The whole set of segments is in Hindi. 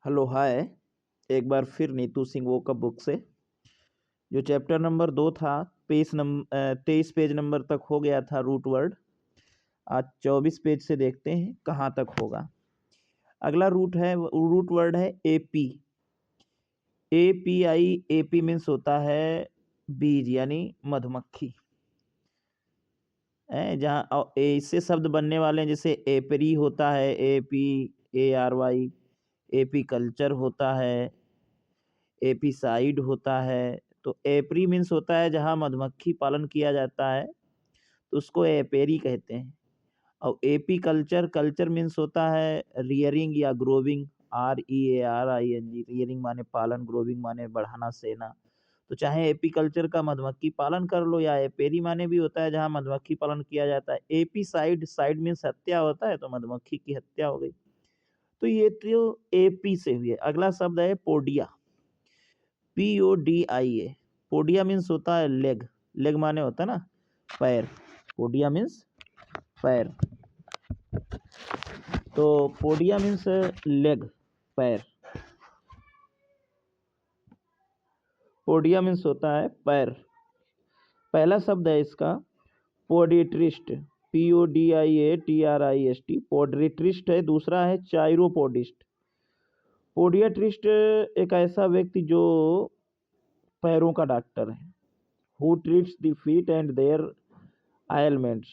Hello hi. एक बार फिर नीतू सिंह वोकअप बुक से जो चैप्टर नंबर 2 था, 23 पेज नंबर तक हो गया था रूट वर्ड। आज 24 पेज से देखते हैं कहाँ तक होगा। अगला रूट वर्ड है एपी। API। एपी मीन्स होता है बीज यानी मधुमक्खी। जहाँ इससे शब्द बनने वाले हैं, जैसे एपरी होता है, APARY। एपी कल्चर होता है, एपीसाइड होता है। तो एपरी मीन्स होता है जहाँ मधुमक्खी पालन किया जाता है, तो उसको एपेरी कहते हैं। और एपी कल्चर, कल्चर मीन्स होता है रियरिंग या ग्रोविंग, REARING। रियरिंग माने पालन, ग्रोविंग माने बढ़ाना, सेना। तो चाहे एपी कल्चर का मधुमक्खी पालन कर लो, या एपेरी माने भी होता है जहाँ मधुमक्खी पालन किया जाता है। एपी साइड, साइड मीन्स हत्या होता है, तो मधुमक्खी की हत्या हो गई। तो ये तो एपी से हुई है। अगला शब्द है पोडिया। PODIA। पोडिया मीन्स होता है लेग। लेग माने होता है ना पैर। पोडिया मीन्स पैर। तो पोडिया मीन्स लेग, पैर। पोडिया मीन्स होता है पैर। पहला शब्द है इसका पोडिट्रिस्ट। PODIATRIST। पोडिट्रिस्ट है। दूसरा है चाइरोपोडिस्ट। पोडियाट्रिस्ट एक ऐसा व्यक्ति जो पैरों का डॉक्टर है, who treats the feet and their ailments।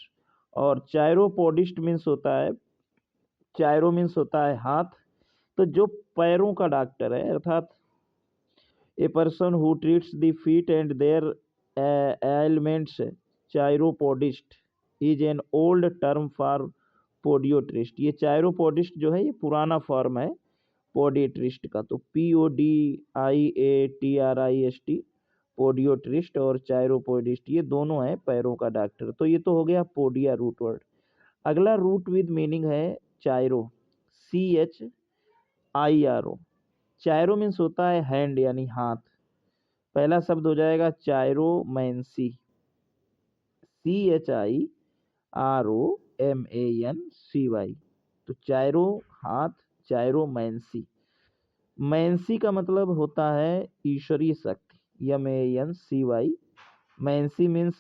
और चाइरोपोडिस्ट मीन्स होता है, चाइरो मीन्स होता है हाथ, तो जो पैरों का डॉक्टर है, अर्थात a person who treats the feet and their ailments। Chiropodist is an old term for podiatrist. ये चाइरोपोडिस्ट जो है ये पुराना फॉर्म है पोडियोट्रिस्ट का। तो PODIATRIST, पोडियोट्रिस्ट और चाइरोपोडिस्ट, ये दोनों है पैरों का डॉक्टर। तो ये तो हो गया पोडिया रूट वर्ड। अगला रूट विद मीनिंग है चाइरो। CHIRO। चाइरो मीन्स होता है हैंड यानी हाथ। पहला शब्द हो जाएगा चाइरोमैंसी। CHIROMANCY। तो चाइरो हाथ, चाइरोमैंसी। मैंसी का मतलब होता है ईश्वरीय शक्ति, MANCY। Mancy means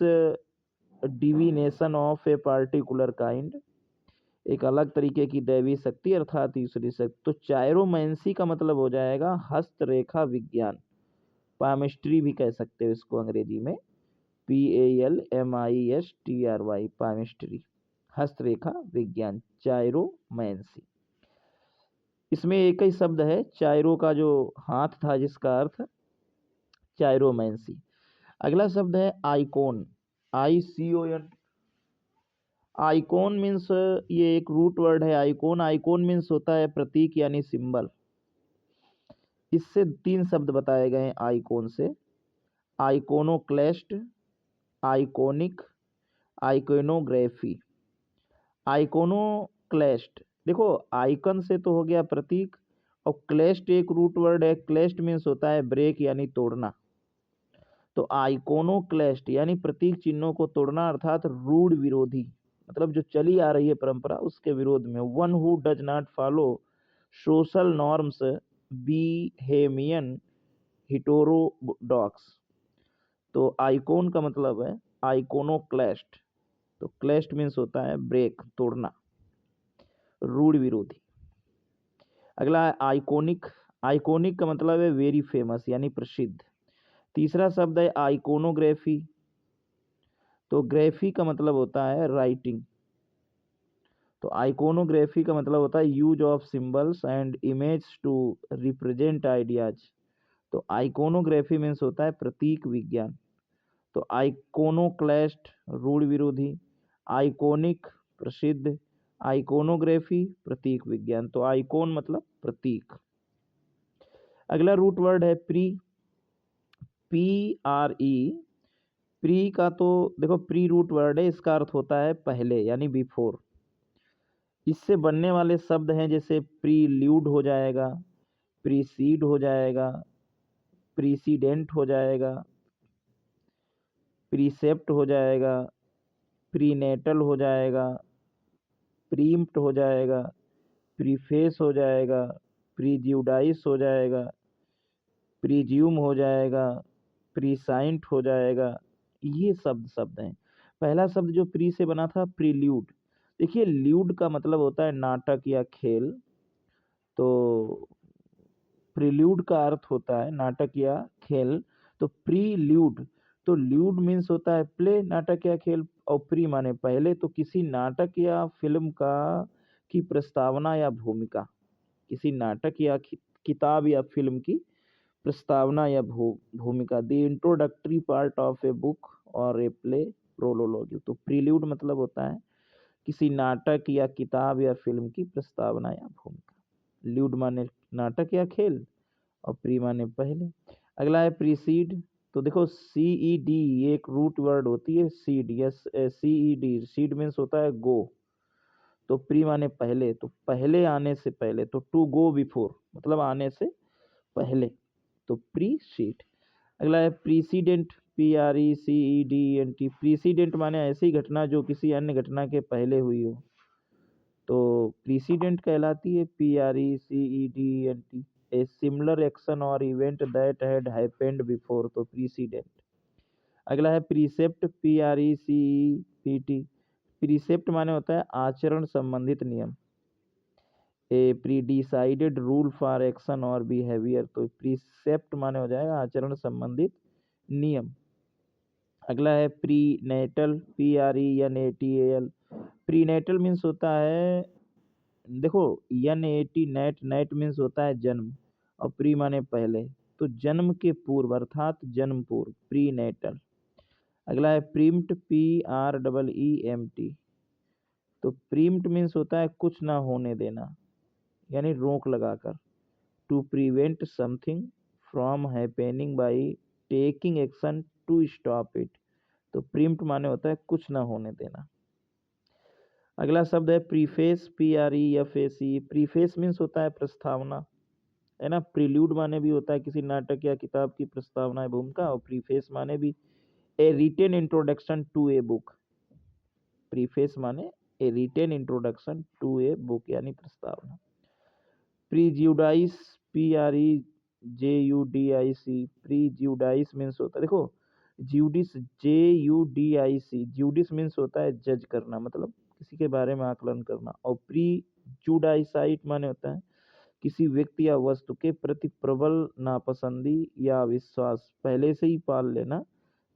divination of a particular kind, एक अलग तरीके की दैवी शक्ति अर्थात ईश्वरीय शक्ति। तो चाइरोमैंसी का मतलब हो जाएगा हस्तरेखा विज्ञान। पामिस्ट्री भी कह सकते हो इसको अंग्रेजी में, PALMISTRY, पामिस्ट्री, हस्तरेखा विज्ञान, चाइरोमैंसी। इसमें एक ही शब्द है चाइरो का जो हाथ था जिसका अर्थ चाइरोमैंसी। अगला शब्द है आइकॉन। ICON। आइकॉन मीन्स, ये एक रूट वर्ड है आइकॉन। आइकॉन मीन्स होता है प्रतीक यानी सिंबल। इससे 3 शब्द बताए गए आइकॉन से: आइकोनोक्लेस्ट, आइकॉनिक, आइकोनोग्राफी। आइकोनोक्लेस्ट, देखो आइकन से तो हो गया प्रतीक, और क्लेस्ट एक रूट वर्ड है। क्लेस्ट मीन्स होता है ब्रेक यानी तोड़ना। तो आइकोनोक्लेस्ट यानी प्रतीक चिन्हों को तोड़ना, अर्थात रूढ़ विरोधी, मतलब जो चली आ रही है परंपरा उसके विरोध में। One who does not follow social norms, bohemian, heterodox. तो आइकॉन का मतलब है आइकोनोक्लेस्ट। तो क्लेस्ट मीन्स होता है ब्रेक, तोड़ना, रूढ़ विरोधी। अगला है आइकोनिक। आइकोनिक का मतलब है वेरी फेमस यानी प्रसिद्ध। तीसरा शब्द है आइकोनोग्राफी। तो ग्राफी का मतलब होता है राइटिंग। तो आइकोनोग्राफी का मतलब होता है use of symbols and image to represent ideas. तो आइकोनोग्राफी मीन्स होता है प्रतीक विज्ञान। तो आइकोनोक्लेस्ट रूढ़ विरोधी, आइकोनिक प्रसिद्ध, आइकोनोग्राफी प्रतीक विज्ञान। तो आइकॉन मतलब प्रतीक। अगला रूट वर्ड है प्री। PRE। प्री का तो देखो प्री रूट वर्ड है, इसका अर्थ होता है पहले यानी बिफोर। इससे बनने वाले शब्द हैं जैसे प्रील्यूड हो जाएगा, प्रीसीड हो जाएगा, प्रीसीडेंट हो जाएगा, प्रीसेप्ट हो जाएगा, प्रीनेटल हो जाएगा, प्रीम्प्ट हो जाएगा, प्रीफेस हो जाएगा, प्रीज्यूडाइस हो जाएगा, प्रीज्यूम हो जाएगा, प्रीसाइंट हो जाएगा। ये शब्द हैं। पहला शब्द जो प्री से बना था प्रील्यूड। देखिए ल्यूड का मतलब होता है नाटक या खेल, तो प्रील्यूड का अर्थ होता है नाटक या खेल, तो प्रील्यूड, तो ल्यूड मीन्स होता है प्ले, नाटक या खेल, और प्री माने पहले। तो किसी नाटक या फिल्म का की प्रस्तावना या भूमिका, किसी नाटक या किताब या फिल्म की प्रस्तावना या भूमिका। The introductory part of a book और ए प्ले, प्रोलोलॉग। तो प्रील्यूड मतलब होता है किसी नाटक या किताब या फिल्म की प्रस्तावना या भूमिका। ल्यूड माने नाटक या खेल, और प्री माने पहले। अगला है प्रीसीड। तो देखो CED एक रूट वर्ड होती है, seed, yes CED, seed means होता है गो, तो प्री माने पहले, तो पहले आने से पहले, तो टू गो बिफोर मतलब आने से पहले, तो प्रीसीड। अगला है प्रीसीडेंट, PRECEDENT। प्रीसीडेंट माने ऐसी घटना जो किसी अन्य घटना के पहले हुई हो, तो प्रीसीडेंट कहलाती है PRECEDENT। ए सिमिलर एक्शन और event that had happened before, तो प्रीसीडेंट। अगला है प्रीसेप्ट, PRECEPT। प्रीसेप्ट माने होता है आचरण संबंधित नियम। A predecided rule for action और बिहेवियर, तो प्रीसेप्ट माने हो जाएगा आचरण संबंधित नियम। अगला है prenatal, PRENATAL। Prenatal means होता है, देखो NAT, नेट, नेट मीन्स होता है जन्म, और प्री माने पहले, तो जन्म के पूर्व अर्थात जन्म पूर्व, प्री नेटल। अगला है प्रीम्प्ट, PREEMT। तो प्रीम्प्ट मीन्स होता है कुछ ना होने देना, यानी रोक लगाकर। To prevent something from happening by taking action to stop it, तो प्रीम्प्ट माने होता है कुछ ना होने देना। अगला शब्द है प्रीफेस, PREFACE। प्रीफेस मीन्स होता है प्रस्तावना, है ना। प्रील्यूड माने भी होता है किसी नाटक या किताब की प्रस्तावना या भूमिका, और प्रीफेस माने भी a written introduction to a book. Preface माने a written introduction to a book, यानी प्रस्तावना। प्रीज्यूडाइस, PREJUDIC। प्रीज्यूडाइस मीन्स होता है, देखो ज्यूडिस, JUDIC, ज्यूडिस मीन्स होता है जज करना, मतलब किसी के बारे में आकलन करना, और प्रीजुडाइसाइट माने होता है किसी व्यक्ति या वस्तु के प्रति प्रबल नापसंदी या विश्वास पहले से ही पाल लेना,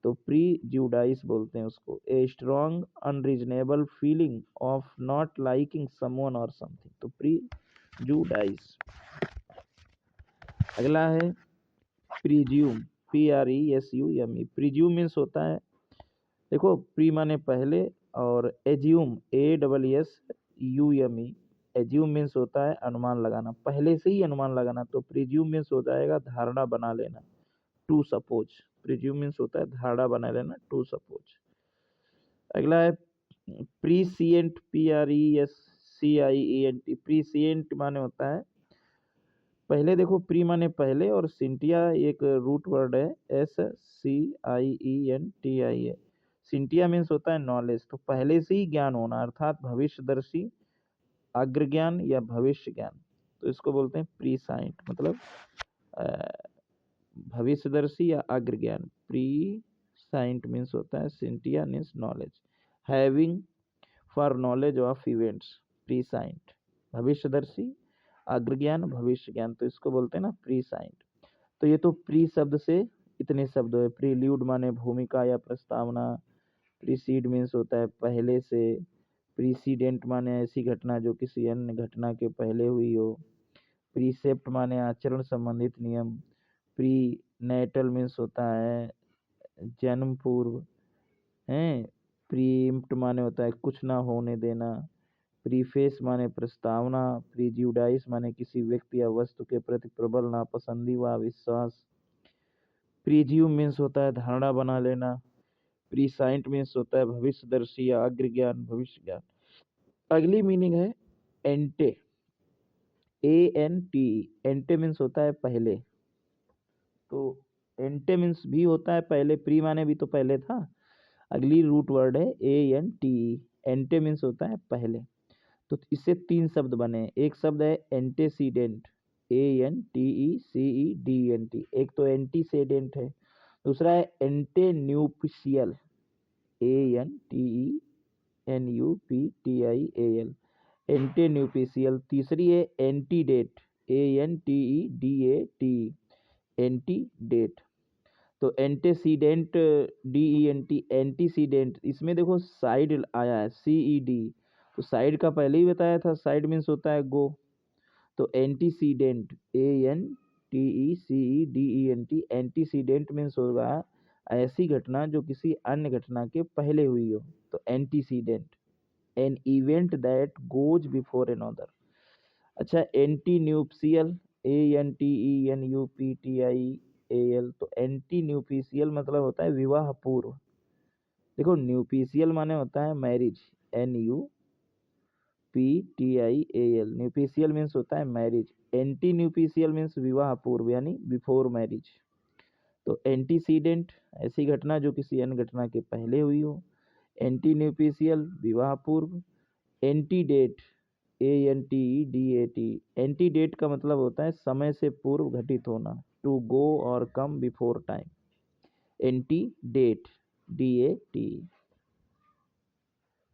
तो प्रीजुडाइस बोलते हैं उसको। A strong unreasonable feeling of not liking someone और समथिंग, तो प्रीजुडाइस। अगला है प्रीज्यूम, PRESUME। प्रीज्यूम मीन्स होता है, देखो प्री माने पहले, और एज्यूम, ASSUME, एज्यूम मीन्स होता है अनुमान लगाना, पहले से ही अनुमान लगाना, तो प्रीज्यूम मीन्स हो जाएगा धारणा बना लेना, टू सपोज। प्रीज्यूम मीन्स होता है धारणा बना लेना, टू सपोज। अगला है प्रीसिएंट, PRESCIENT। प्रीसिएंट माने होता है पहले, देखो प्री माने पहले, और सिंटिया एक रूट वर्ड है, SCIENTIA। सिंटिया मीन्स होता है नॉलेज, तो पहले से ही ज्ञान होना, अर्थात भविष्यदर्शी, अग्रज्ञान या भविष्य ज्ञान, तो इसको बोलते हैं प्री साइंट, मतलब भविष्यदर्शी या अग्रज्ञान। प्री साइंट मीन्स होता है scientia means knowledge, having for knowledge of events, prescient, भविष्यदर्शी, अग्रज्ञान, भविष्य ज्ञान, तो इसको बोलते हैं ना प्री साइंट। तो ये तो प्री शब्द से इतने शब्द है। प्रील्यूड माने भूमिका या प्रस्तावना, प्रीसीड मीन्स होता है पहले से, प्रीसीडेंट माने ऐसी घटना जो किसी अन्य घटना के पहले हुई हो, प्रीसेप्ट माने आचरण संबंधित नियम, प्री नेटल मीन्स होता है जन्म पूर्व, है। प्रीम्प्ट माने होता है कुछ ना होने देना, प्रीफेस माने प्रस्तावना, प्रीज्यूडाइस माने किसी व्यक्ति या वस्तु के प्रति प्रबल नापसंदी व विश्वास, प्रीज्यूम मीन्स होता है धारणा बना लेना, प्रीसाइंट मीन्स होता है भविष्यदर्शी या अग्र ज्ञान, भविष्य ज्ञान। अगली मीनिंग है एंटे, ANTE। एंटे मीन्स होता है पहले, तो एंटे मीन्स भी होता है पहले, प्री माने भी तो पहले था। अगली रूट वर्ड है ANTE, एंटे मीन्स होता है पहले। तो इससे तीन शब्द बने, एक शब्द है एंटेसीडेंट, ANTECEDENT, एक तो एंटीसीडेंट है, दूसरा है एंटेन्यूपिशियल, ANTENUPTIAL, एंटेन्यूपिशियल, तीसरी है एंटीडेट, ANTEDAT, एंटीडेट। तो एंटीसीडेंट, DENT, एंटीसीडेंट, इसमें देखो साइड आया है CED, तो साइड का पहले ही बताया था, साइड मीन्स होता है गो। तो एंटीसीडेंट, ANTECEDENT, एंटीसीडेंट मीन्स होगा ऐसी घटना जो किसी अन्य घटना के पहले हुई हो, तो antecedent, an event that goes before another. अच्छा, एंटीन्यूप्सियल, ANTENUPTIAL, तो एंटीन्यूपिशियल मतलब होता है विवाह पूर्व। देखो न्यूपिशियल माने होता है मैरिज, NUPTIAL, न्यूपिशियल मीन्स होता है मैरिज, एंटी न्यूपिशियल मीन्स विवाह पूर्व यानी बिफोर मैरिज। तो एंटीसीडेंट ऐसी घटना जो किसी अन्य घटना के पहले हुई हो, एंटी न्यूपिशियल विवाह पूर्व, एंटीडेट, ANTEDAT, एंटीडेट का मतलब होता है समय से पूर्व घटित होना, टू गो और come before time, antedate, DAT,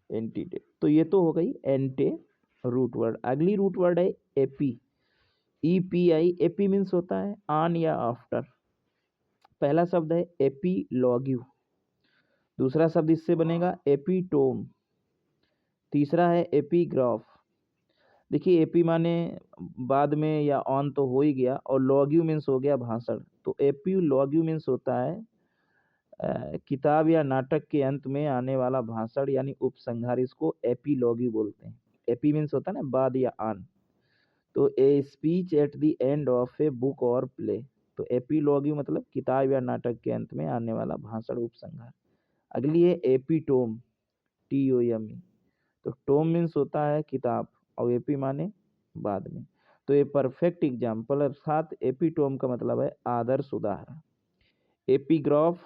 antedate. तो ये तो हो गई एंटे रूट वर्ड। अगली रूट वर्ड है एपी, EPI, एपी मीन्स होता है ऑन या आफ्टर। पहला शब्द है एपीलॉग्यू, दूसरा शब्द इससे बनेगा एपीटोम, तीसरा है एपीग्राफ। देखिए एपी माने बाद में या ऑन तो हो ही गया, और लॉग्यू मीन्स हो गया भाषण। तो एपीलॉग्यू मीन्स होता है किताब या नाटक के अंत में आने वाला भाषण यानी उपसंहार, इसको एपीलॉगी बोलते हैं। एपी मीन्स होता है ना बाद या आन। तो a speech at the end of a book और प्ले, तो एपीलॉगी मतलब किताब या नाटक के अंत में आने वाला भाषण, उपसंहार। अगली है एपीटोम, TOME, तो टोम मीन्स होता है किताब और एपी माने बाद में। तो ये परफेक्ट एग्जाम्पल, अर्थात एपीटोम का मतलब है आदर्श उदाहरण। एपीग्राफ,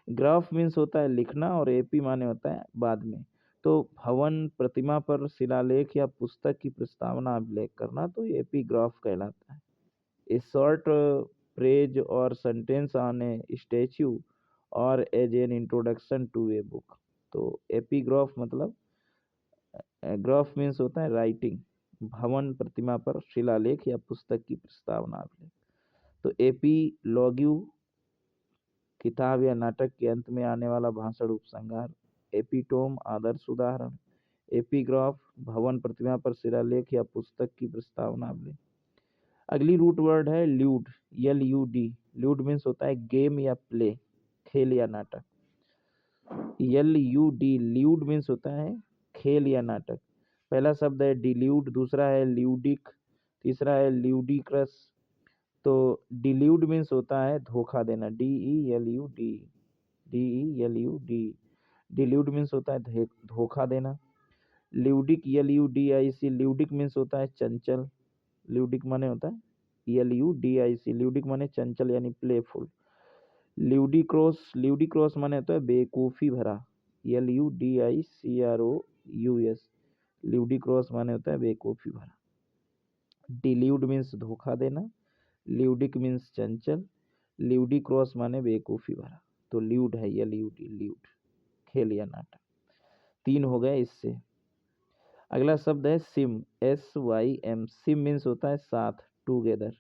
ग्राफ मीन्स होता है लिखना और एपी माने होता है बाद में। तो भवन, प्रतिमा पर शिलालेख या पुस्तक की प्रस्तावना अभिलेख करना, तो ये एपीग्राफ कहलाता है। ए शॉर्ट फ्रेज और सेंटेंस ऑन ए स्टैच्यू और as an introduction to a book, तो एपीग्राफ मतलब, ग्राफ मीन्स होता है राइटिंग, भवन, प्रतिमा पर शिलालेख या पुस्तक की प्रस्तावना अभिलेख। तो एपीलॉग्यू किताब या नाटक के अंत में आने वाला भाषण, उपसंहार। एपीटोम आदर्श उदाहरण। एपीग्राफ भवन, प्रतिमा पर शिलालेख या पुस्तक की प्रस्तावना अभिलेख। अगली रूट वर्ड है ल्यूड, LUD, ल्यूड मीन्स होता है गेम या प्ले, खेल या नाटक। LUD, ल्यूड मीन्स होता है खेल या नाटक। पहला शब्द है डिल्यूड, दूसरा है ल्यूडिक, तीसरा है ल्यूडिक्रस। तो डिल्यूड मीन्स होता है धोखा देना, DELUD, DELUD, डिल्यूड मीन्स होता है धोखा देना। ल्यूडिक, LUDIC, ल्यूडिक मीन्स होता है चंचल, ल्यूडिक माने होता है LUDIC, ल्यूडिक माने चंचल यानी प्लेफुल। ल्यूडिक्रॉस, ल्यूडिक्रॉस माने होता है बेवकूफ़ी भरा, LUDICROUS, ल्यूडिक्रॉस माने होता है बेवकूफ़ी भरा। डिल्यूड मीन्स धोखा देना, ल्यूडिक मीन्स चंचल, ल्यूडिक्रॉस माने बेवकूफ़ी भरा। तो ल्यूड है LUD, ल्यूड, खेल या नाटक। 3 हो गए इससे। अगला शब्द है सिम, SYM, सिम मीन्स होता है साथ, टूगेदर,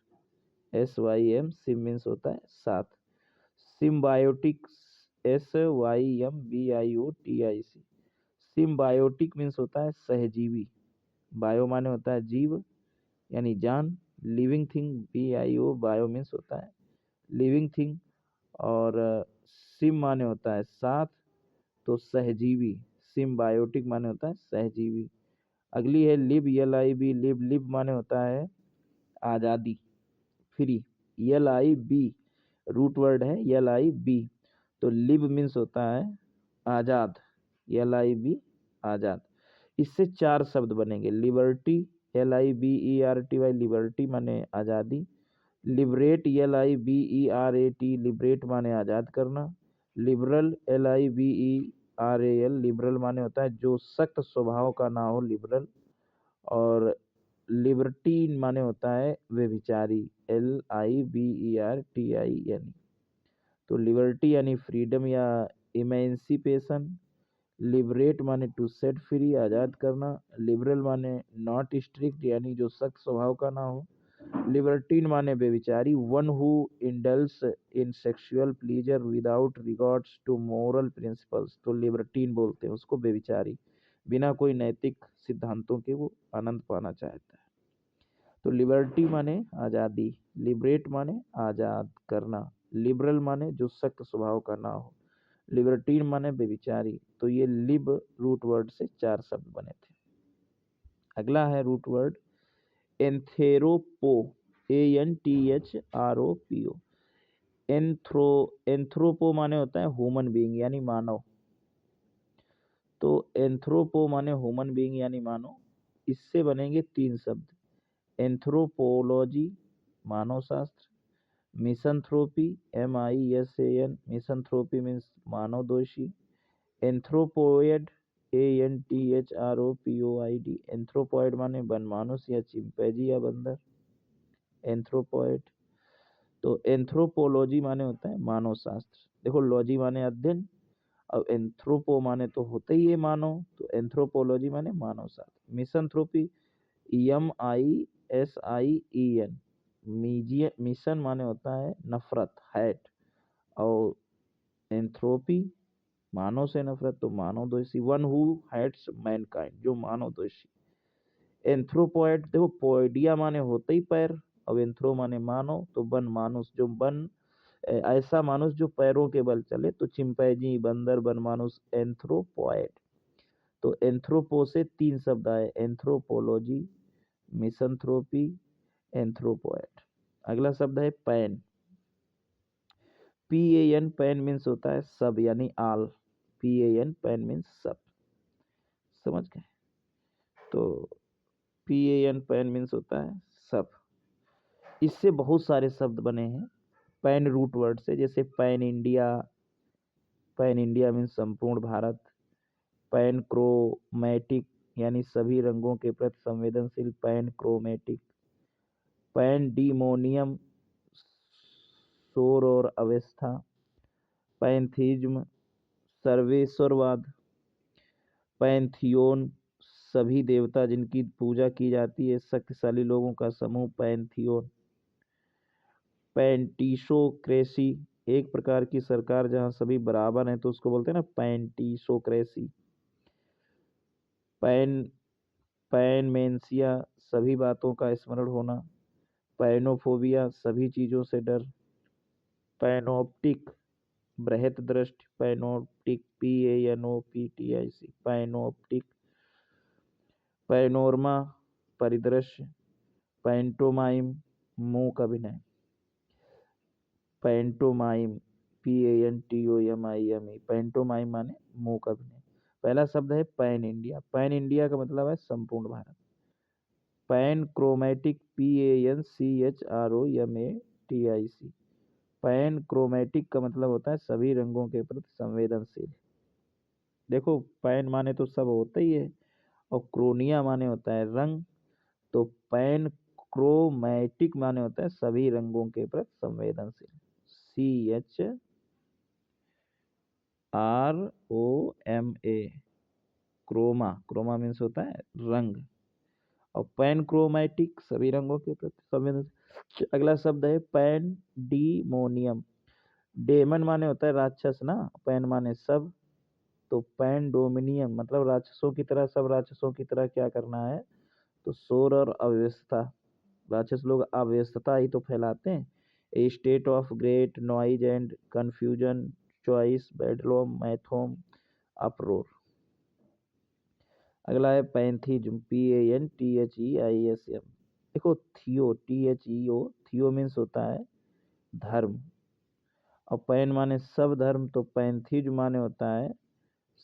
SYM, सिम मीन्स होता है साथ। सिम्बायोटिक्स, SYMBIOTIC, सिम्बायोटिक मीन्स होता है सहजीवी, बायो माने होता है जीव यानी जान, living thing, BIO, bio means होता है लिविंग थिंग, और सिम माने होता है साथ, तो सहजीवी, सिम्बायोटिक माने होता है सहजीवी। अगली है लिब, LIB, लिब, लिब माने होता है आज़ादी, फ्री, LIB, रूट वर्ड है LIB, तो लिब मीन्स होता है आज़ाद, LIB, आज़ाद। इससे 4 शब्द बनेंगे, लिबर्टी, LIBERTY, लिबर्टी माने आज़ादी। लिबरेट, LIBERAT, लिबरेट माने आज़ाद करना। लिबरल, LIBERAL, लिबरल माने होता है जो सख्त स्वभाव का ना हो, लिबरल। और लिबर्टीन माने होता है व्यभिचारी, LIBERTIN। तो लिबर्टी यानी फ्रीडम या इमेंसिपेशन। लिबरेट माने टू सेट फ्री, आज़ाद करना। लिबरल माने नॉट स्ट्रिक्ट यानी जो सख्त स्वभाव का ना हो। लिबर्टीन माने बेविचारी, one who indulges in sexual pleasure without regards to moral principles. तो लिबर्टीन बोलते हैं उसको, बेविचारी, बिना कोई नैतिक सिद्धांतों के वो आनंद पाना चाहता है। तो लिबर्टी माने आज़ादी, लिबरेट माने आज़ाद करना, लिबरल माने जो सख्त स्वभाव का ना हो, लिबर्टीन माने बेविचारी। तो ये लिब रूट वर्ड से 4 शब्द बने थे। अगला है रूट वर्ड एंथेरोपो, ANTHROPO। एंथ्रोपो माने होता है ह्यूमन बीइंग यानी मानव। तो एंथ्रोपो माने ह्यूमन बीइंग यानी मानव। इससे बनेंगे 3 शब्द, एंथ्रोपोलॉजी मानव शास्त्र, मिसंथ्रोपी MISAN, मिसंथ्रोपी मीन्स मानव दोषी, एंथ्रोपोइड ANTHROPOID, एंथ्रोपॉइड माने बनमानुष या चिंपैंजी या बंदर, एंथ्रोपॉइड। तो एंथ्रोपोलॉजी माने होता है मानव शास्त्र। देखो लॉजी माने अध्ययन, अब एंथ्रोपो माने तो होता ही है मानव, तो एंथ्रोपोलॉजी माने मानव शास्त्र। मिसंथ्रोपी MISIEN, मिशन माने होता है नफरत, हैट। और एंथ्रोपी मानव से नफरत, तो मानव दोषी, वन हु हेट्स मैनकाइंड, जो मानव दोषी। एंथ्रोपॉइड, देखो पोइडिया माने होता ही पैर, अब एंथ्रो माने मानव, तो बन मानुष, जो बन ऐसा मानुष जो पैरों के बल चले, तो चिंपैंजी, बंदर, बन मानुष, एंथ्रोपॉइड। तो एंथ्रोपो से 3 शब्द आए, एंथ्रोपोलॉजी, मिसंथ्रोपी, एंथ्रोपॉइड। अगला शब्द है पैन, PAN, पैन मीन्स होता है सब यानी आल, PAN, पैन मीन्स सब, समझ गए। तो PAN, पैन मीन्स होता है सब। इससे बहुत सारे शब्द बने हैं पैन रूट वर्ड से, जैसे pan India, pan India means संपूर्ण भारत, पैन क्रोमैटिक यानी सभी रंगों के प्रति संवेदनशील, पैन क्रोमैटिक, पैन डीमोनियम शोर और अवस्था, पैंथीज्म सर्वेश्वरवाद, पैंथियोन सभी देवता जिनकी पूजा की जाती है, शक्तिशाली लोगों का समूह, पैंथियोन। पैंटिसोक्रेसी एक प्रकार की सरकार जहां सभी बराबर हैं, तो उसको बोलते हैं ना पैंटिसोक्रेसी। पैनमेंसिया सभी बातों का स्मरण होना, पैनोफोबिया सभी चीजों से डर, पैनोप्टिक बृहत दृष्टि, पैनोप्टिक PANOPTIC, पैनोप्टिक, पैनोरमा परिदृश्य, पैंटोमाइम मूक अभिनय, पैंटोमाइम PANTOMIME, पैंटोमाइम माने मूक अभिनय। पहला शब्द है पैन इंडिया, पैन इंडिया का मतलब है संपूर्ण Bharat. Pan chromatic PANCHROMATIC, pan chromatic का मतलब होता है सभी रंगों के प्रति संवेदनशील। देखो पैन माने तो सब होता ही है, और क्रोनिया माने होता है रंग, तो पैन क्रोमैटिक माने होता है सभी रंगों के प्रति संवेदनशील, CHROMA, क्रोमा, क्रोमा मीन्स होता है रंग, और पैन क्रोमैटिक सभी रंगों के प्रति संवेदनशील। अगला शब्द है पैन डीमोनियम, डेमन माने होता है राक्षस ना, पैन माने सब, तो पैन डोमिनियम मतलब राक्षसों की तरह, सब राक्षसों की तरह क्या करना है, तो शोर और अव्यवस्था, राक्षस लोग अव्यवस्था ही तो फैलाते हैं। A state of great noise and confusion, chaos, bedlam, मैथोम, अपरोर। अगला है पैंथीज्म, PANTHEISM। देखो थियो, THEO, थियो मीन्स होता है धर्म, और पैन माने सब धर्म, तो पैंथीज्म माने होता है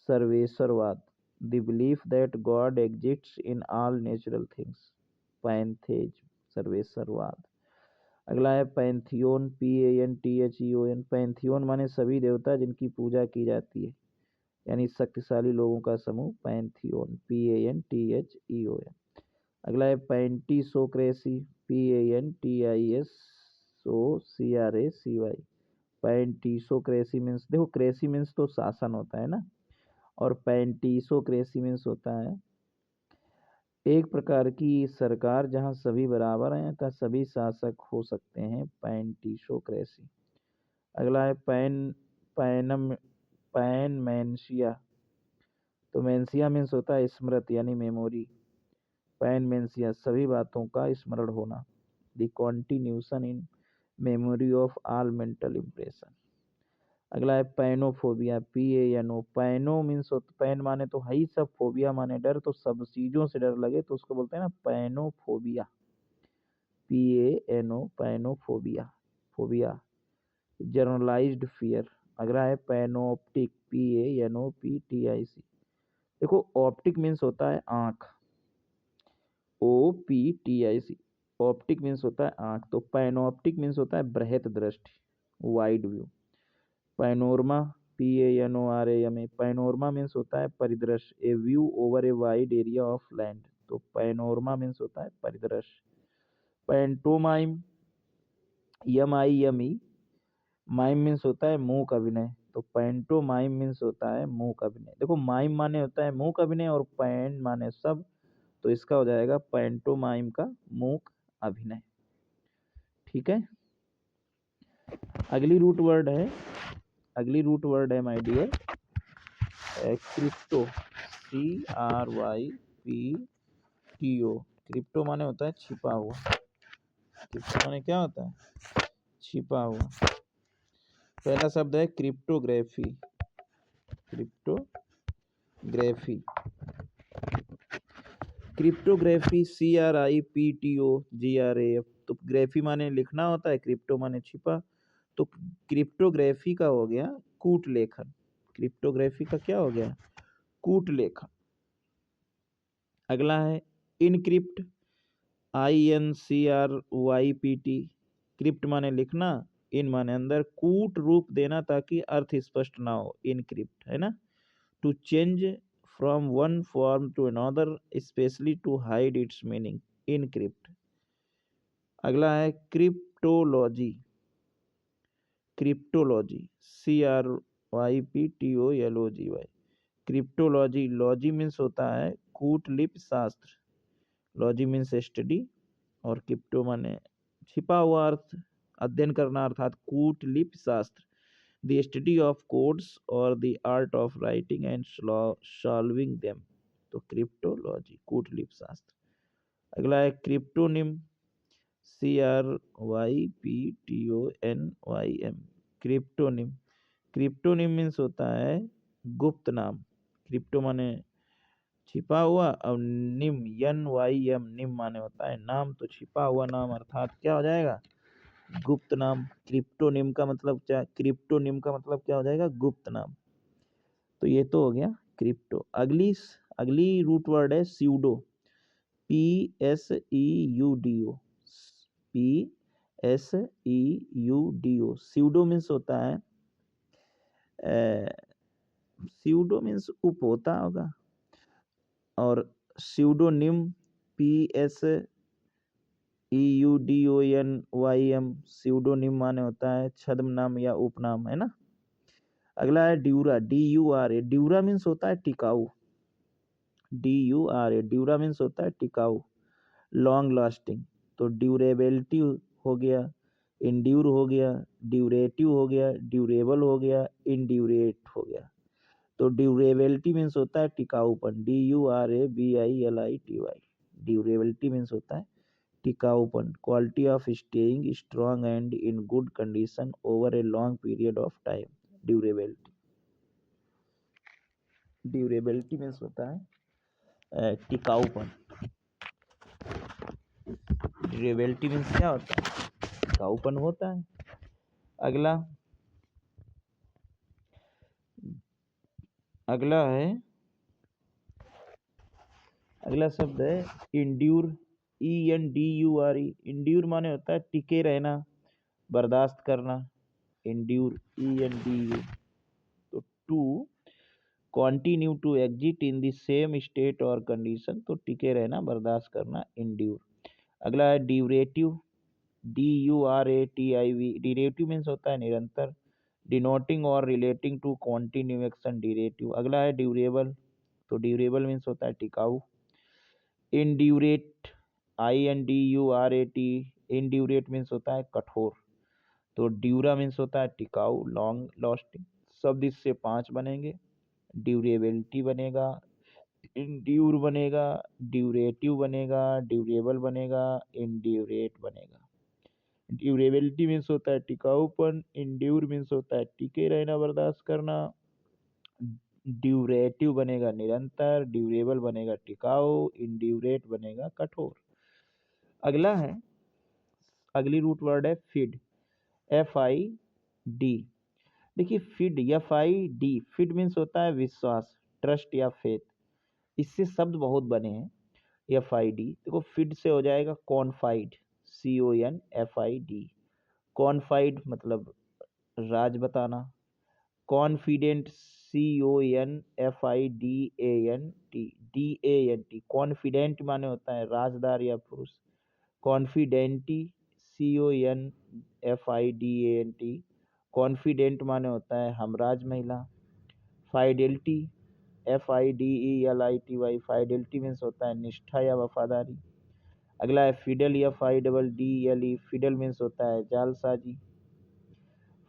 सर्वेश्वरवाद, the belief that God exists in all natural things, pantheism सर्वेश्वरवाद। अगला है पैंथियोन, PANTHEON, पैंथियोन माने सभी देवता जिनकी पूजा की जाती है, यानी शक्तिशाली लोगों का समूह, पैंथियोन, PANTHEON। अगला है पैंटिसोक्रेसी, PANTISOCRACY। पैंटिसोक्रेसी मीन्स, देखो क्रेसी मीन्स तो शासन होता है ना, और पैंटिसोक्रेसी मीन्स होता है एक प्रकार की सरकार जहां सभी बराबर हैं तथा सभी शासक हो सकते हैं, पैंटिसोक्रेसी। अगला है पैनम पैनमेंशिया। तो मेंशिया मीन्स होता है स्मृति यानी मेमोरी। पैनमेंशिया सभी बातों का स्मरण होना, the continuation in memory of all mental impression. अगला है पैनोफोबिया, PANO। पैनो मीन्स, पैन माने तो है ही सब, फोबिया माने डर, तो सब चीजों से डर लगे तो उसको बोलते हैं ना panophobia, PANO, panophobia, phobia. Generalised fear. अगला है पैनोप्टिक, PANOPTIC। देखो ऑप्टिक मीन्स होता है आंख, OPTIC। ऑप्टिक मीन्स होता है आंख, तो पैनोप्टिक मीन्स होता है बृहत दृष्टि, wide view. Panorama, PANORAMA। Panorama means होता है परिदृश्य, a view over a wide area of land, तो पैनोरमा मीन्स होता है परिदृश्य। Pantomime, MIME। माइम मीन्स होता है मूक अभिनय, तो पैंटोमाइम मीन्स होता है मूक अभिनय। देखो माइम माने होता है मूक अभिनय और पैंट माने सब, तो इसका हो जाएगा पैंटोमाइम का मूक अभिनय। ठीक है। अगली रूट वर्ड है my dear crypto, CRYPTO। Crypto माने होता है छिपा हुआ, क्रिप्टो माने क्या होता है, छिपा हुआ। पहला शब्द है क्रिप्टोग्राफी, क्रिप्टोग्राफी, क्रिप्टोग्राफी, CRIPTOGRAF। तो ग्राफी माने लिखना होता है, क्रिप्टो माने छिपा, तो क्रिप्टोग्राफी का हो गया कूट लेखन। क्रिप्टोग्राफी का क्या हो गया, कूट लेखन। अगला है इनक्रिप्ट, INCRYPT। क्रिप्ट माने लिखना, इन माने अंदर, कूट रूप देना ताकि अर्थ स्पष्ट ना हो, इनक्रिप्ट है ना। To change from one form to another especially to hide its meaning, encrypt. अगला है cryptology, cryptology, CRYPTOLOGY। Cryptology, logy means होता है कूटलिप शास्त्र, लॉजी मीन्स स्टडी, और क्रिप्टो माने छिपा हुआ अर्थ, अध्ययन करना, अर्थात कूटलिप शास्त्र, द स्टडी ऑफ कोड्स और the art of writing and solving them, तो क्रिप्टोलॉजी, कूटलिप शास्त्र। अगला है क्रिप्टोनिम, CRYPTONYM। क्रिप्टोनिम, क्रिप्टोनिम मीन्स होता है गुप्त नाम। क्रिप्टो माने छिपा हुआ, और निम, NYM, निम माने होता है नाम, तो छिपा हुआ नाम अर्थात क्या हो जाएगा, गुप्त नाम। क्रिप्टोनिम का मतलब क्या, क्रिप्टोनिम का मतलब क्या हो जाएगा, गुप्त नाम। तो ये तो हो गया क्रिप्टो। अगली रूट वर्ड है pseudo, PSEUDO, PSEUDO। Pseudo means होता है, स्यूडो मीन्स उप होता होगा, और स्यूडोनिम, PSEUDONYM। स्यूडोनिम माने होता है छद्म नाम या उपनाम, है ना। अगला है ड्यूरा, DURA। ड्यूरा मीन्स होता है टिकाऊ, DURA। ड्यूरा मीन्स होता है टिकाऊ, लॉन्ग लास्टिंग, तो ड्यूरेबिलिटी हो गया, इंड्यूर हो गया, ड्यूरेटिव हो गया, ड्यूरेबल हो गया, इंड्यूरेट हो गया। तो ड्यूरेबिलिटी मीन्स होता है टिकाऊपन, DURABILITY। ड्यूरेबिलिटी मीन्स होता है टिकाऊपन, quality of staying strong and in good condition over a long period of time, durability. Durability means होता है टिकाऊपन। ड्यूरेबिलिटी मीन्स क्या होता है, टिकाऊपन होता है। अगला है, अगला शब्द है इंड्यूर, ENDURE। इंड्यूर माने होता है टिके रहना, बर्दाश्त करना, इंड्यूर, ENDU। तो to continue to exist in the same state और कंडीशन, तो टिके रहना, बर्दाश्त करना, इंड्यूर। अगला है ड्यूरेटिव, DURATIV, ड्यूरेटिव मीन्स होता है निरंतर, डिनोटिंग और relating to continue action, durative. अगला है ड्यूरेबल, तो ड्यूरेबल मीन्स होता है टिकाऊ। इंड्यूरेट, INDURAT, इंड्यूरेट मीन्स होता है कठोर, तो ड्यूरा मीन्स होता है टिकाऊ, लॉन्ग लास्टिंग। शब्द इससे 5 बनेंगे, ड्यूरेबिलिटी बनेगा, इंड्यूर बनेगा, ड्यूरेटिव बनेगा, ड्यूरेबल बनेगा, इंड्यूरेट बनेगा। ड्यूरेबिलिटी मीन्स होता है टिकाऊपन, इंड्यूर मीन्स होता है टिके रहना, बर्दाश्त करना, ड्यूरेटिव बनेगा निरंतर, ड्यूरेबल बनेगा टिकाऊ, इंड्यूरेट बनेगा कठोर। अगला है, अगली रूट वर्ड है फीड, FID। देखिए फीड, FID, फीड मीन्स होता है विश्वास, ट्रस्ट या फेथ। इससे शब्द बहुत बने हैं। FID देखो, फीड से हो जाएगा कॉन्फाइड, CONFID। कॉन्फाइड मतलब राज बताना, कॉन्फिडेंट, CONFIDENT, कॉन्फिडेंट माने होता है राजदार या पुरुष, कॉन्फिडेंटी, CONFIDENT, कॉन्फिडेंट माने होता है हमराज महिला। फाइडेलिटी, FIDELITY, फाइडेलिटी मीन्स होता है निष्ठा या वफादारी। अगला है फिडल, FIDDLE, फिडल मीन्स होता है जालसाजी।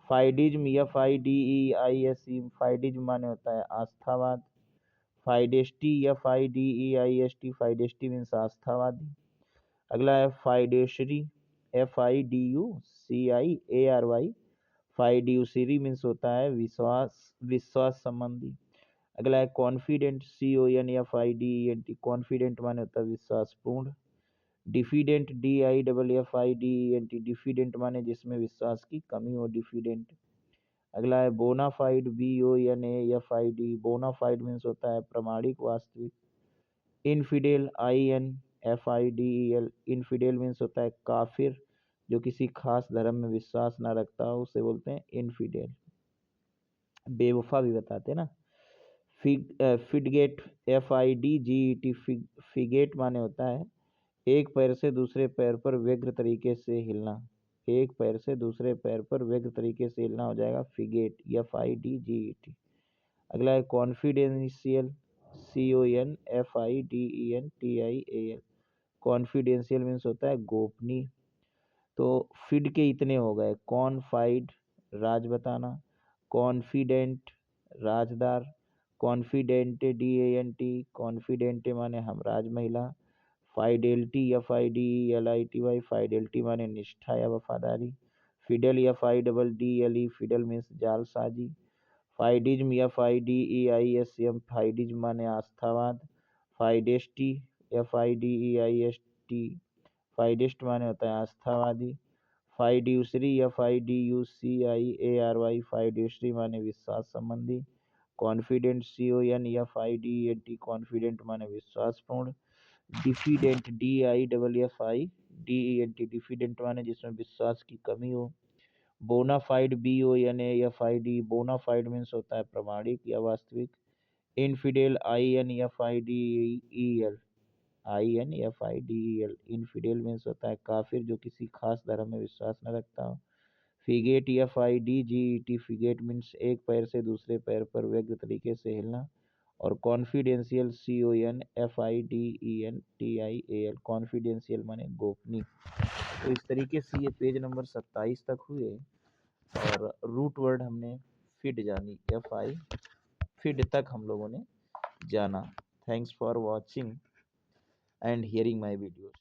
फाइडिज्म, FIDEISM, फाइडिज्म माने होता है आस्थावाद। फाइडेस्टी, FIDEIST, फाइडेस्टी मीन्स आस्थावादी। अगला है फाइडेशरी, FIDUCIARY, फाइड्यूसरी मीन्स होता है विश्वास, विश्वास संबंधी। अगला है कॉन्फिडेंट, CONFIDENT, कॉन्फिडेंट माने होता है विश्वासपूर्ण। डिफिडेंट, DIFFIDENT, डिफिडेंट माने जिसमें विश्वास की कमी हो, डिफिडेंट। अगला है बोनाफाइड, BONAFID, बोनाफाइड मीन्स होता है प्रमाणिक, वास्तविक। इनफिडेल, INFIDEL, इनफिडेल मीन्स होता है काफिर, जो किसी खास धर्म में विश्वास ना रखता हो उसे बोलते हैं इनफिडेल, बेवफा भी बताते हैं ना। फिडगेट, FIDGET, फिगेट माने होता है एक पैर से दूसरे पैर पर व्यग्र तरीके से हिलना, एक पैर से दूसरे पैर पर व्यग्र तरीके से हिलना हो जाएगा फिगेट, FIDGET। अगला है कॉन्फिडेंशियल, CONFIDENTIAL, कॉन्फिडेंशियल मीन्स होता है गोपनीय। तो फिड के इतने हो गए, कॉन्फाइड राज बताना, कॉन्फिडेंट राजदार, कॉन्फिडेंट DANT, कॉन्फिडेंट माने हमराज महिला। फाइडेलिटी, FIDELITY, फाइडेलिटी माने निष्ठा या वफादारी। फिडल, FIDDLE, फिडल मीन्स जालसाजी। फाइडिज्म, FIDEISM, फाइडिज्म माने आस्थावाद। फाइडेस्टी, FIDEIST, फाइडेस्ट माने होता है आस्थावादी। फाइड्यूसरी, FIDUCIARY, फाइड्यूसरी माने विश्वास संबंधी। कॉन्फिडेंट, CONFIDENT, कॉन्फिडेंट माने विश्वासपूर्ण। डिफिडेंट, DIFFIDENT, डिफिडेंट माने जिसमें विश्वास की कमी हो। बोनाफाइड, BONAFID, बोनाफाइड मीन्स होता है प्रमाणिक या वास्तविक। इनफिडेल, INFIDEL, इनफिडेल मीन्स होता है काफिर, जो किसी खास धर्म में विश्वास न रखता हो। फिगेट, FIDGET, फिगेट मीन्स एक पैर से दूसरे पैर पर व्यग्र तरीके से हिलना। और कॉन्फिडेंशियल, CONFIDENTIAL, कॉन्फिडेंशियल माने गोपनीय। तो इस तरीके से ये पेज नंबर 27 तक हुए और रूट वर्ड हमने फिड जानी, फिड तक हम लोगों ने जाना। Thanks for watching and hearing my videos.